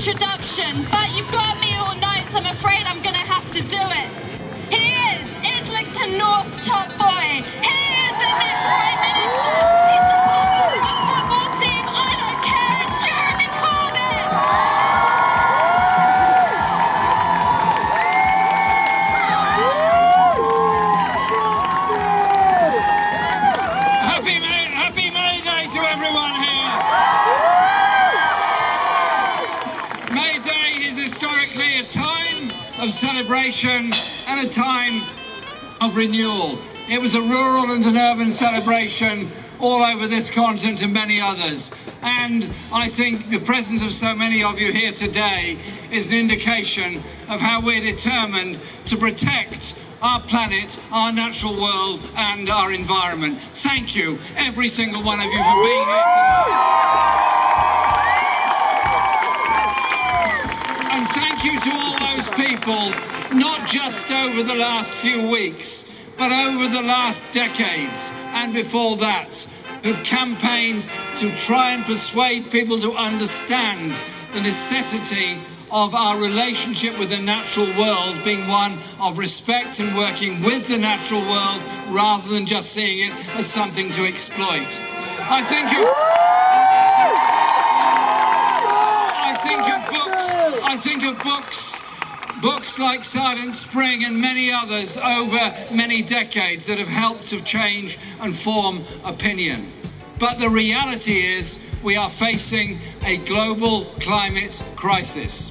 introduction, but you've got me all night, so I'm afraid I'm going to have to do it. He is Islington North's top boy. He is the next Prime Minister. He supports the Rock football team. I don't care. It's Jeremy Corbyn. Happy May Day to everyone here. May Day is historically a time of celebration and a time of renewal. It was a rural and an urban celebration all over this continent and many others. And I think the presence of so many of you here today is an indication of how we're determined to protect our planet, our natural world and our environment. Thank you, every single one of you, for being here today. And thank you to all those people, not just over the last few weeks, but over the last decades and before that, who've campaigned to try and persuade people to understand the necessity of our relationship with the natural world being one of respect and working with the natural world rather than just seeing it as something to exploit. I think of books like Silent Spring and many others over many decades that have helped to change and form opinion. But the reality is we are facing a global climate crisis.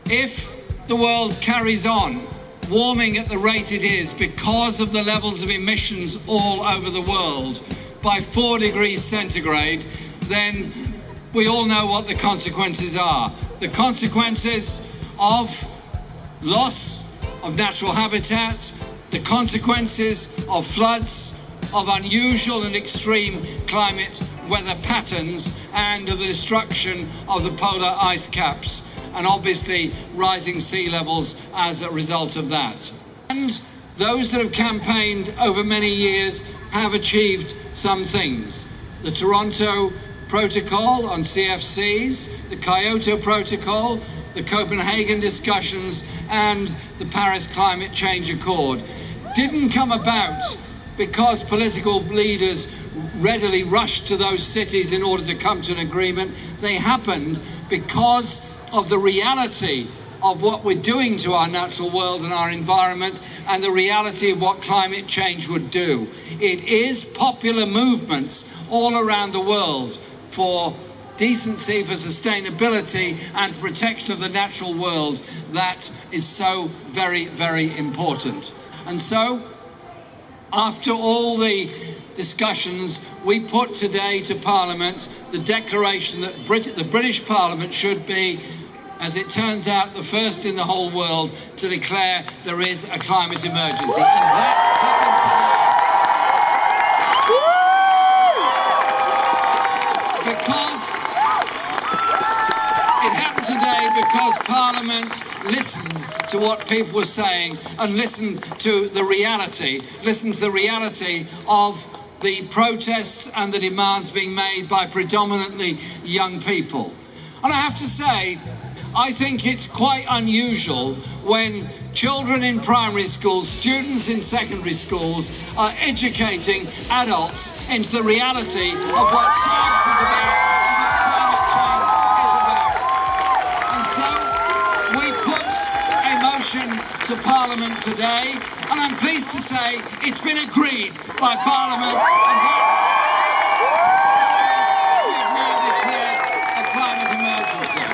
If the world carries on warming at the rate it is because of the levels of emissions all over the world by 4 degrees centigrade, then we all know what the consequences are. The consequences of loss of natural habitat, the consequences of floods, of unusual and extreme climate weather patterns, and of the destruction of the polar ice caps, and obviously rising sea levels as a result of that. And those that have campaigned over many years have achieved some things. The Toronto Protocol on CFCs, the Kyoto Protocol, the Copenhagen discussions, and the Paris Climate Change Accord didn't come about because political leaders readily rushed to those cities in order to come to an agreement. They happened because of the reality of what we're doing to our natural world and our environment, and the reality of what climate change would do. It is popular movements all around the world for decency, for sustainability and protection of the natural world that is so very, very important. And so, after all the discussions, we put today to Parliament the declaration that the British Parliament should be, as it turns out, the first in the whole world to declare there is a climate emergency. And that happened today because Parliament listened to what people were saying and listened to the reality of the protests and the demands being made by predominantly young people. And I have to say, I think it's quite unusual when children in primary schools, students in secondary schools are educating adults into the reality of what science is about and what climate change is about. And so we put a motion to Parliament today, and I'm pleased to say it's been agreed by Parliament, and that we have now declared a climate emergency.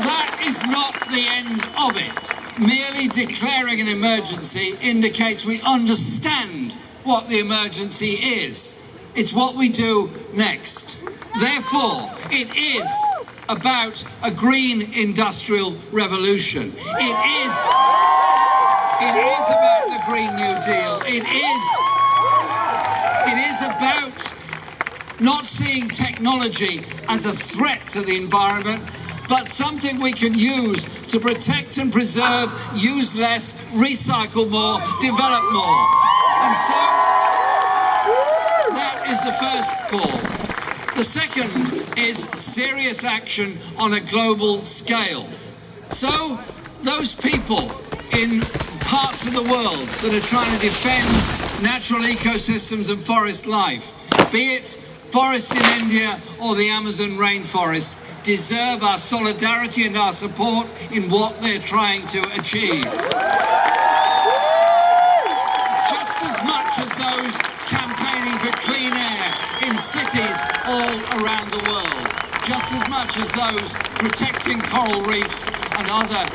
That is not the end of it. Merely declaring an emergency indicates we understand what the emergency is. It's what we do next. Therefore, it is about a green industrial revolution. It is about the Green New Deal. It is about not seeing technology as a threat to the environment, but something we can use to protect and preserve, use less, recycle more, develop more. And so that is the first call. The second is serious action on a global scale. So those people in parts of the world that are trying to defend natural ecosystems and forest life, be it forests in India or the Amazon rainforest, deserve our solidarity and our support in what they're trying to achieve. Just as much as those campaigning for clean air in cities all around the world, just as much as those protecting coral reefs and other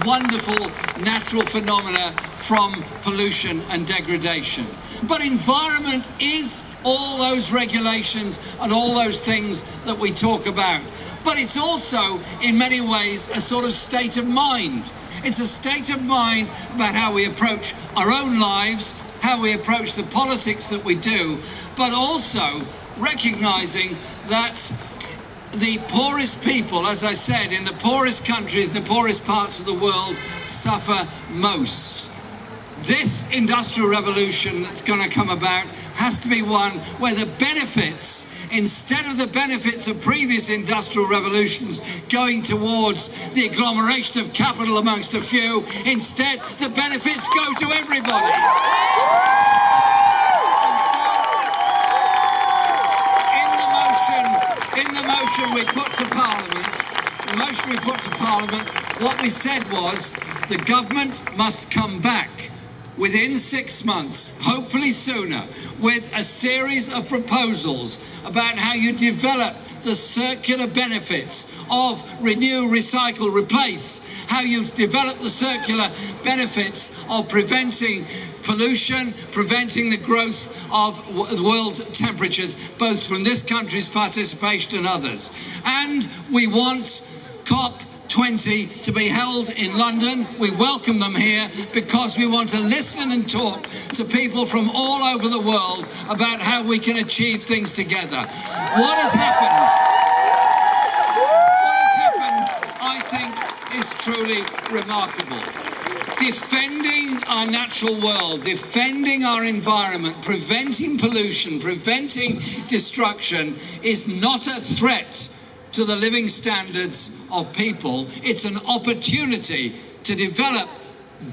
wonderful natural phenomena from pollution and degradation. But environment is all those regulations and all those things that we talk about. But it's also, in many ways, a sort of state of mind. It's a state of mind about how we approach our own lives, how we approach the politics that we do, but also recognizing that the poorest people, as I said, in the poorest countries, the poorest parts of the world, suffer most. This industrial revolution that's going to come about has to be one where the benefits, instead of the benefits of previous industrial revolutions going towards the agglomeration of capital amongst a few, instead the benefits go to everybody. In the motion we put to Parliament, what we said was the government must come back within 6 months, hopefully sooner, with a series of proposals about how you develop the circular benefits of renew, recycle, replace, how you develop the circular benefits of preventing pollution, preventing the growth of world temperatures, both from this country's participation and others. And we want COP20 to be held in London. We welcome them here because we want to listen and talk to people from all over the world about how we can achieve things together. What has happened, I think, is truly remarkable. Defending our natural world, defending our environment, preventing pollution, preventing destruction is not a threat to the living standards of people. It's an opportunity to develop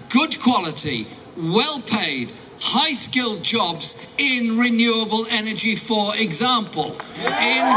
good quality, well-paid, high-skilled jobs in renewable energy, for example, in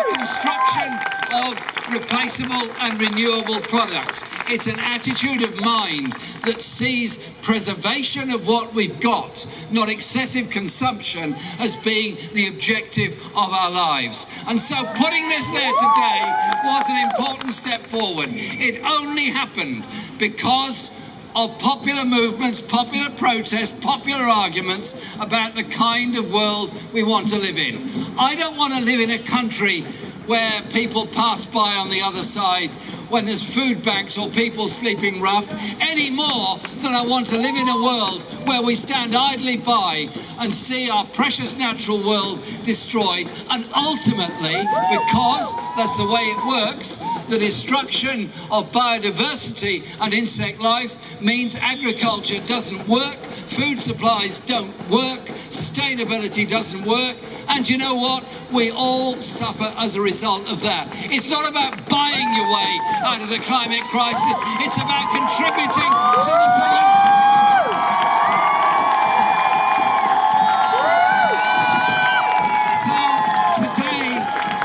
the construction of replaceable and renewable products. It's an attitude of mind that sees preservation of what we've got, not excessive consumption, as being the objective of our lives. And so putting this there today was an important step forward. It only happened because of popular movements, popular protests, popular arguments about the kind of world we want to live in. I don't want to live in a country where people pass by on the other side when there's food banks or people sleeping rough, any more than I want to live in a world where we stand idly by and see our precious natural world destroyed, and ultimately, because that's the way it works, the destruction of biodiversity and insect life means agriculture doesn't work, food supplies don't work, sustainability doesn't work, and you know what? We all suffer as a result of that. It's not about buying your way out of the climate crisis, it's about contributing to the solutions to it.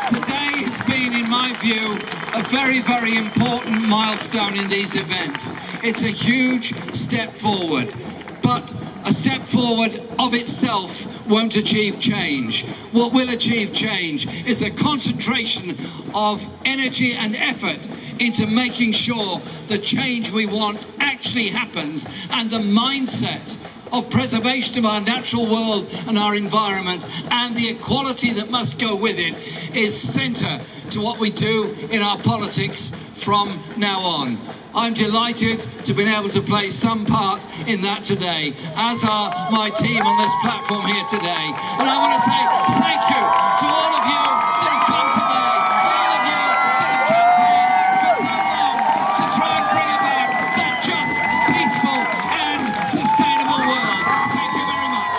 So today has been, in my view, a very, very important milestone in these events. It's a huge step forward, but a step forward of itself won't achieve change. What will achieve change is a concentration of energy and effort into making sure the change we want actually happens, and the mindset of preservation of our natural world and our environment and the equality that must go with it is centre to what we do in our politics from now on. I'm delighted to be able to play some part in that today, as are my team on this platform here today. And I want to say thank you to all of you that have come today, all of you that have campaigned for so long to try and bring about that just, peaceful and sustainable world. Thank you very much.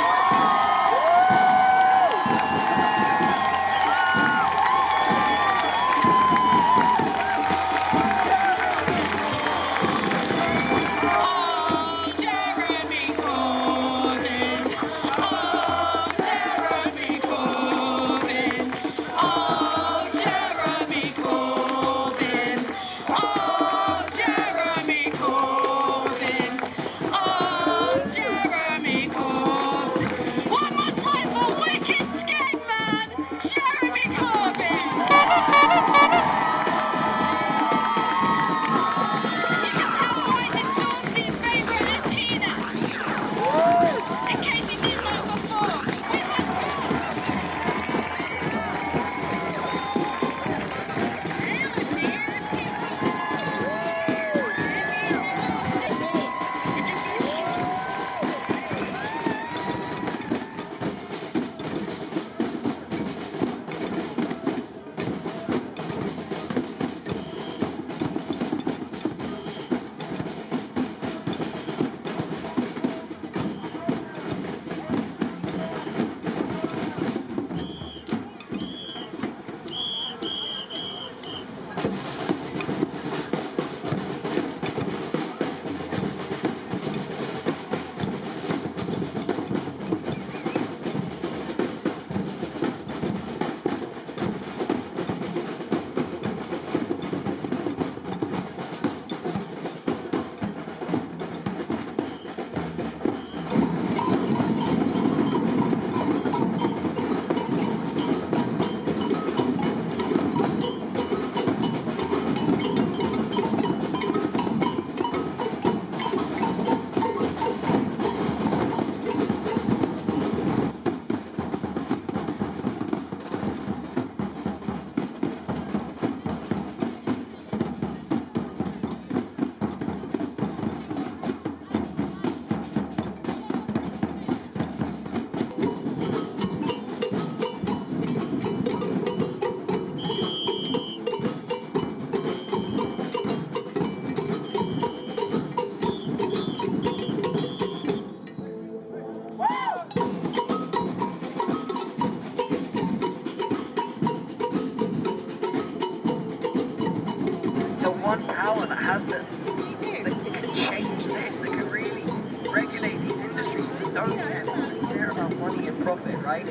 right?